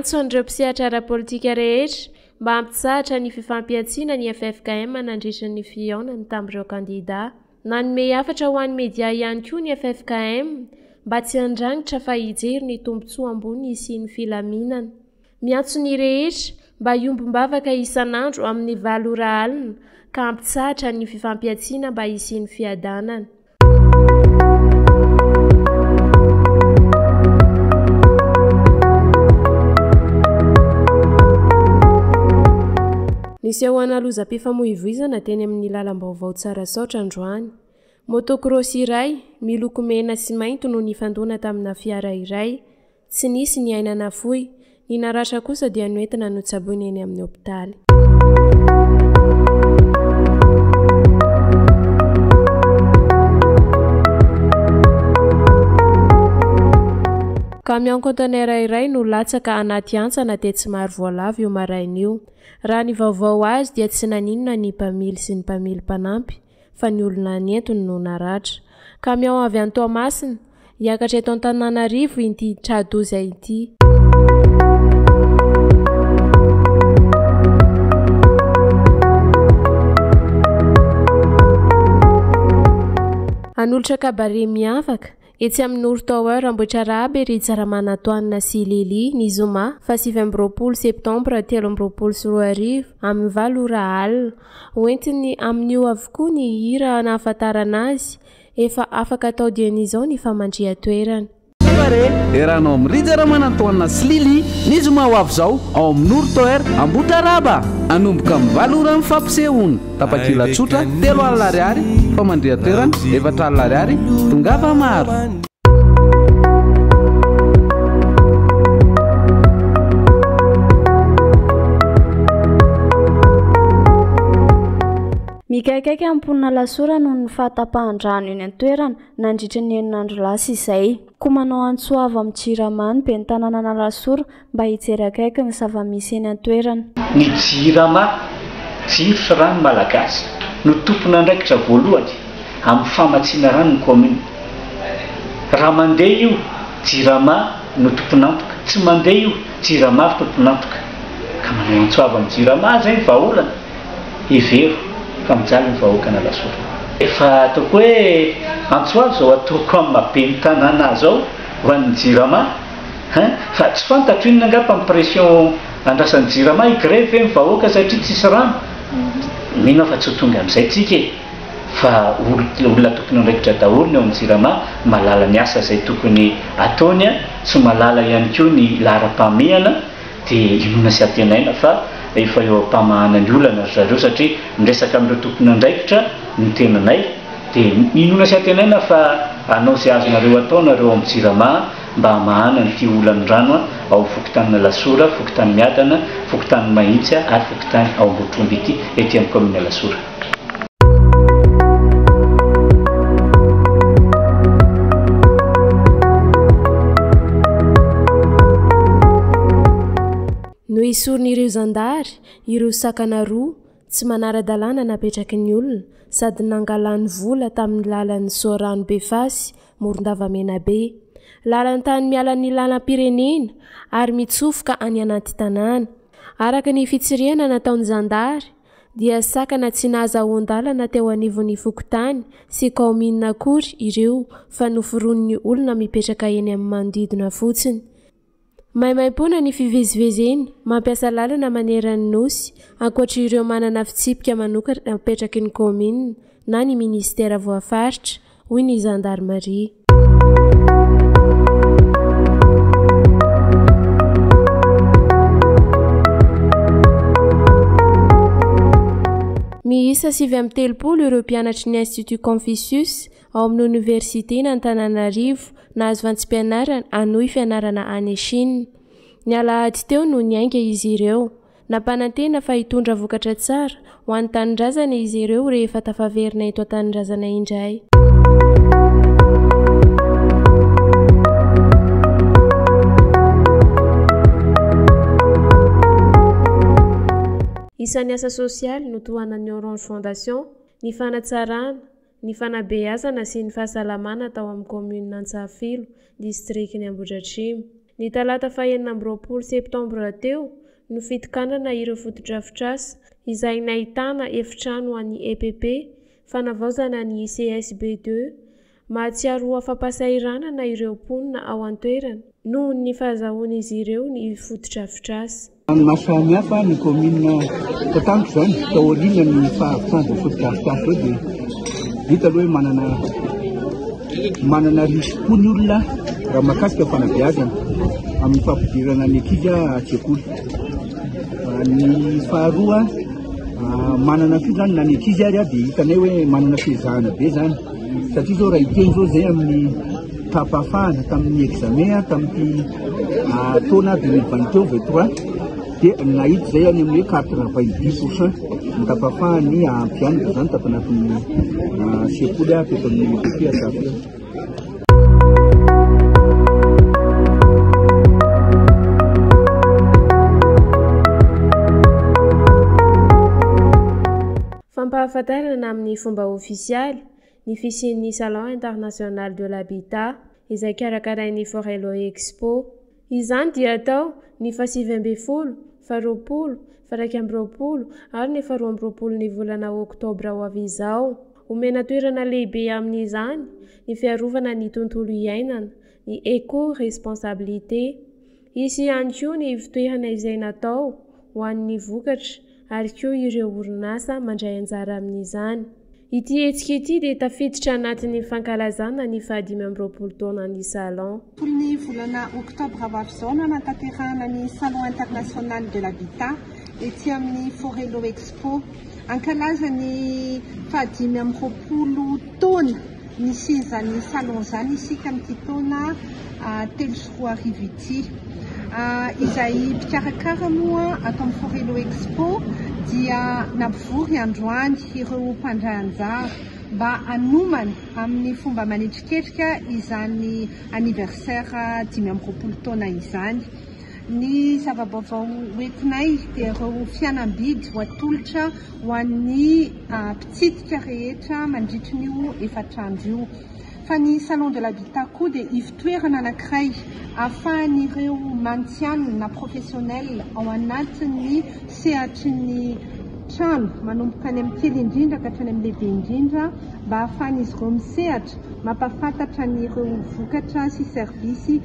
Antso an'ireo mpisehatra ara-politika rehetra mba hampitsahatra ny fifampiatsiana ny FFKM nandritra ny fihaonany tamin'ireo kandida. Nanome hafatra ho an'ny media ihany koa ny FFKM mba tsy handrangitra fa hijery ny tombontsoa ambony sy ny filaminana. Miantso ny rehetra mba hiomby-bavaka isan'andro amin'ny 7 ora alina ka hampitsahatra ny fifampiatsiana mba hisian'ny fiadanana. Nisy ao analozam-pifamoivoizana teny amin'ny lalam-baovao tsara saotra androany. Motocross iray miloko mena sy mainty no nifandona tamina fiara iray. Tsy nisy ny ainana fohy, ny naratra kosa dia noentina notsaboiny eny amin'ny hopitaly. Camion conteneur iray no latsaka anaty antsana tetsimaro voalavo io marain'io. Raha ny vaovao azy dia tsy naninona ny mpamily sy ny mpamily mpanampy fa ny olona nientiny no naratra. Camion avy an-Toamasina hiakatra eto Antananarivo ity Tradoza ity. Anolotra kabare miavaka etsy amin'ny Nord Tower amboatra rahabe ry Tsaramana Toanina sy Lily ny zoma fa 7 septambra 2024 amin'ny 7 ora alina. Hoentiny amin'io avokoa ny hira nahafantarana azy efa afaka atao dieny izao ny famandria-toerana. Eranao amin'ny Tsaramana Toanina sy Lily ny zoma ho avy zao ao amin'ny Nord Tower amboatra raba anomboka amin'ny 7 ora amin'ny fampisehoana. Tapakila tsotra 3 alina ariary famandria-toerana 4 alina ariary tongava maro. Mikaikaiky amponina lasora no ny fahatapahan-drano eny an-toerana nandritra ny herinandro lasa izay. Koa manao antsoava amin'ny Jiramany be ny tanàna lasora mba hijery akaiky ny zava-misy eny an-toerana. Ny Jirama jiro sy rano malagasy no tompona andraikitra voalohany amin'ny famatsiana rano ny commune. Raha mandeha io Jirama no tompon'antoka, tsy mandeha io Jirama no tompon'antoka. Ka manao antsoava amin'ny Jirama zay ny vahaolana hevero fa mijaly ny vahoaka na lasora. Efa ataoko hoe antsoava zao ataoko amin'ny maben'ny tanàna zao ho an'ny Jirama fa tsy fantatro inona angamba amin'ny pression andrasan'ny Jirama higreve ny vahoaka satria tsisy rano. Mino fa tsy ho tonga amin'izay tsika fa olona tokony andraikitra daholo ny ao amin'ny Jirama, malala ny asa izay tokony ataony sy malala ihany koa ny laharam-pahamehana dia inona sy atenaina fa efa eo am-pamahana ny olana zareo satria miresaka amin'ireo tokony andraikitra ny tenanay dia inona sy atenaina fa anao izay azonareo atao nareo amin'ny Jirama mba hamahana nyity olan'ny-drano ao fokontany lasora, fokontany miadana, fokontany mahitsy ary fokontany ao Ambohitromby ity ety amin'ny commune lasora. No isoron'ireo zandary, ireo sakana roa tsy manara-dalàna napetraky ny olona sady nangalany vola tamin'ny lalan'ny Soarano Befasy, Morondavamena be. Lalany tany mialan'ny lalam-pirenena ary mitsofoka any anaty tanàna. Araka ny fitsiriana nataon'ny zandary dia sakana tsy nahazahoan-dalana teo anivon'ny fokontany sy kaominina akory ireo fa noforonin'ny olona mipetraka eny amin'ny manodidina fotsiny. Maimaim-pona ny fivezivezena mampiasa lalana maneran'ny nosy ankoatra ireo manana fitsipika manokana apetraky ny commune na ny ministera voafaritra hoy ny Gendarmerie. Miisa 7 ireo mpianatry ny Institut Confucius ao amin'ny Université n'Antananarivo nahazo vantsim-pianarana hanohy fianarana any Chine. Ny alahady teo no niainga izy ireo. Nampanantena fa hitondra vokatra tsara ho an'ny tanindrazana izy ireo rehefa tafaverina eto an-tanindrazana indray. isan'ny asa sosialy no tohanan'ny Orange Fondation ny fanatsarana ny fanabeazana sy ny fahasalamana tao amin'ny commune Antsahafilo distrikny Ambohidratrimo ny talata 20 septambra teo no fitokanana ireo fotodrafitrasa izay nahitana efitrano an'ny EPP fanavaozana ny CSB2 mahatsiaro afa-pasahiranana ireo mponina ao an-toerana noho ny fahazahoan'izy ireo ny fotodrafitrasa. Mahasamihafa ny commune Tatango zany taolina ny fahavitrana fotodrafitrasa eo dia hita aloha manana risiko ny olona raha mahakasika fanabeazana amin'ny fampidirana ny ankizy an-tsekoly. Ny faharoa manana fio zany na ny ankizy ary dia hitanay hoe manana fezahana be zany satria zao raha iteny zao zay amin'ny tapafahana tamin'ny examen tamin'ny taona 2022-23 dia nahita zay any amin'ny 90% ny tapafahany ampianaka zany tapanatin'ny sekoly teto amin'ny PP Antsahafilo. Fampahafantarana amin'ny fomba ofisialy ny fisian'ny Salon International de l'Habitat izay karakarain'ny Forelo Expo. Izany dia atao ny 7-20, 20, 20 ary ny 12 ny volana Oktobra ho avy izao. Omena toerana lehibe amin'izany ny fiarovana ny tontolo iainana, ny éco-responsabilité. Isy ihany koa ny fitoerana izay natao ho an'ny vokatra ary koa ireo orinasa mandray anjara amin'izany. Ity hetsika ity dia tafiditra anatin'ny fankalazana ny 20 taona ny salon. Ny volana Oktobra ho avy izao nanatanterahana ny Salon International de l'Habitat ety amin'ny Forelo Expo. Ankalaza ny 20 taona nisian'izany salon izany isika amin'ity taona 3 ity. Izay mpikarakara moa ato amin'ny Forelo Expo dia nampivory androany ireo mpandray anjara mba hanomana amin'ny fomba manetriketrika izany anniversaire 20 taona izany. Ny zava-baovao hoentinay dia ireo fianam-bidy ho atolotra ho an'ny mpitsidika rehetra mandritran'io efatrandro io. Fa ny Salon de l'Habitat koa dia ivitoerana anankiray ahafahan'ireo mantsiana na professionnel ao anatin'ny sehatrin'ny trano manomboka any amin'ny kely indrindra ka hatrany amin'ny lehibe indrindra mba ahafahan'izy ireo misehatra mampafantatra n'ireo vokatra sy servisy